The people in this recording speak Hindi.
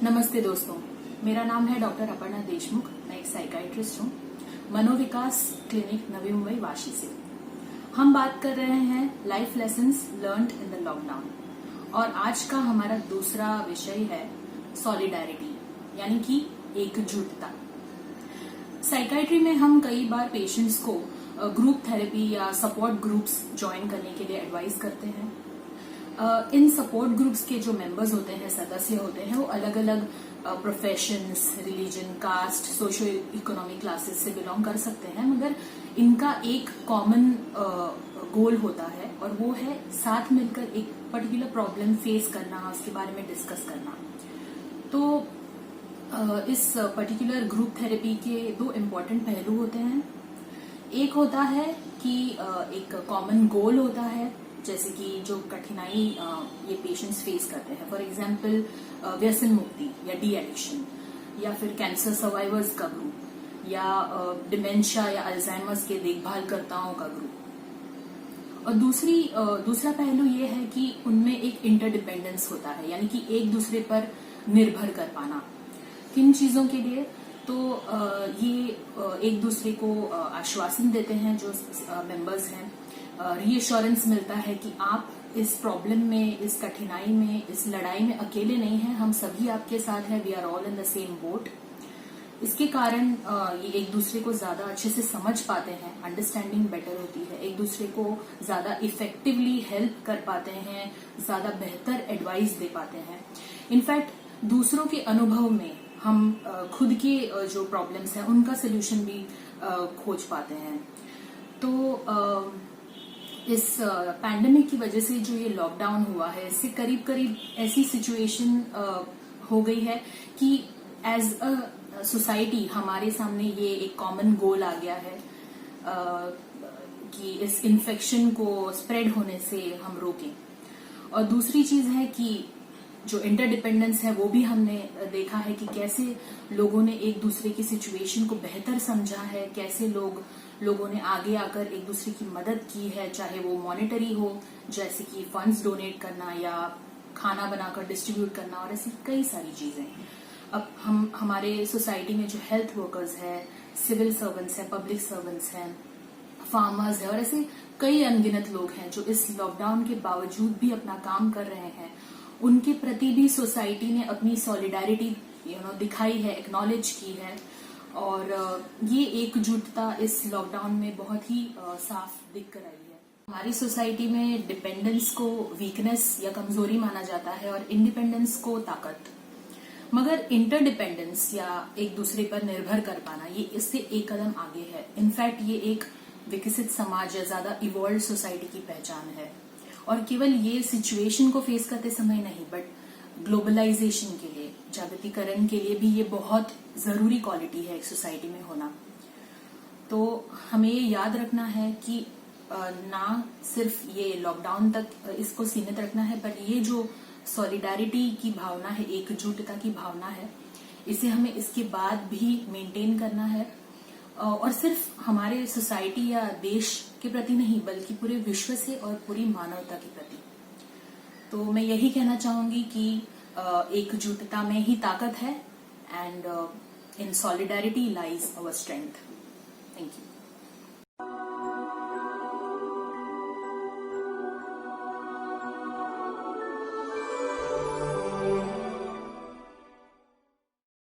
नमस्ते दोस्तों, मेरा नाम है डॉक्टर अपर्णा देशमुख। मैं एक साइकाइट्रिस्ट हूँ, मनोविकास क्लिनिक नवी मुंबई वाशी से। हम बात कर रहे हैं life lessons learned in the lockdown और आज का हमारा दूसरा विषय है सॉलिडारिटी यानी कि एकजुटता। साइकाइट्री में हम कई बार पेशेंट्स को ग्रुप थेरेपी या सपोर्ट ग्रुप्स ज्वाइन करने के लिए एडवाइस करते हैं। इन सपोर्ट ग्रुप्स के जो मेंबर्स होते हैं, सदस्य होते हैं, वो अलग अलग professions, religion, caste, socio economic classes से बिलोंग कर सकते हैं, मगर इनका एक कॉमन गोल होता है और वो है साथ मिलकर एक पर्टिकुलर प्रॉब्लम फेस करना, उसके बारे में डिस्कस करना। तो इस पर्टिकुलर ग्रुप थेरेपी के दो इम्पोर्टेंट पहलू होते हैं। एक होता है कि एक कॉमन गोल होता है, जैसे कि जो कठिनाई ये पेशेंट्स फेस करते हैं, फॉर एग्जाम्पल व्यसन मुक्ति या डी एडिक्शन, या फिर कैंसर सर्वाइवर्स का ग्रुप, या डिमेंशिया या अल्जाइमर्स के देखभालकर्ताओं का ग्रुप। और दूसरा पहलू ये है कि उनमें एक इंटरडिपेंडेंस होता है, यानी कि एक दूसरे पर निर्भर कर पाना। किन चीजों के लिए? तो ये एक दूसरे को आश्वासन देते हैं जो मेंबर्स हैं, रीअश्योरेंस मिलता है कि आप इस प्रॉब्लम में, इस कठिनाई में, इस लड़ाई में अकेले नहीं हैं, हम सभी आपके साथ हैं, we are all in the same boat. इसके कारण ये एक दूसरे को ज्यादा अच्छे से समझ पाते हैं, अंडरस्टैंडिंग बेटर होती है, एक दूसरे को ज्यादा इफेक्टिवली हेल्प कर पाते हैं, ज्यादा बेहतर एडवाइस दे पाते हैं। इनफैक्ट दूसरों के अनुभव में हम खुद के जो प्रॉब्लम्स हैं उनका सोल्यूशन भी खोज पाते हैं। तो इस पैंडेमिक की वजह से जो ये लॉकडाउन हुआ है, इससे करीब करीब ऐसी सिचुएशन हो गई है कि एज अ सोसाइटी हमारे सामने ये एक कॉमन गोल आ गया है कि इस इन्फेक्शन को स्प्रेड होने से हम रोकें। और दूसरी चीज है कि जो इंटरडिपेंडेंस है वो भी हमने देखा है कि कैसे लोगों ने एक दूसरे की सिचुएशन को बेहतर समझा है, कैसे लोगों ने आगे आकर एक दूसरे की मदद की है, चाहे वो मॉनेटरी हो, जैसे कि फंड्स डोनेट करना या खाना बनाकर डिस्ट्रीब्यूट करना, और ऐसी कई सारी चीजें। अब हमारे सोसाइटी में जो हेल्थ वर्कर्स है, सिविल सर्वेंट्स है, पब्लिक सर्वेंट्स हैं, फार्मर्स है, और ऐसे कई अनगिनत लोग हैं जो इस लॉकडाउन के बावजूद भी अपना काम कर रहे हैं। उनके प्रति भी सोसाइटी ने अपनी सॉलिडारिटी दिखाई है, एक्नॉलेज की है, और ये एकजुटता इस लॉकडाउन में बहुत ही साफ दिख कर आई है। हमारी सोसाइटी में डिपेंडेंस को वीकनेस या कमजोरी माना जाता है और इंडिपेंडेंस को ताकत, मगर इंटरडिपेंडेंस या एक दूसरे पर निर्भर कर पाना ये इससे एक कदम आगे है। इनफैक्ट ये एक विकसित समाज या ज्यादा इवॉल्व सोसाइटी की पहचान है। और केवल ये सिचुएशन को फेस करते समय नहीं, बट ग्लोबलाइजेशन के लिए, जागतिकीकरण के लिए भी ये बहुत जरूरी क्वालिटी है एक सोसाइटी में होना। तो हमें ये याद रखना है कि ना सिर्फ ये लॉकडाउन तक इसको सीमित रखना है, पर ये जो सॉलिडारिटी की भावना है, एकजुटता की भावना है, इसे हमें इसके बाद भी मेंटेन करना है। और सिर्फ हमारे सोसाइटी या देश के प्रति नहीं, बल्कि पूरे विश्व से और पूरी मानवता के प्रति। तो मैं यही कहना चाहूंगी कि एकजुटता में ही ताकत है, and in solidarity lies our strength. Thank you.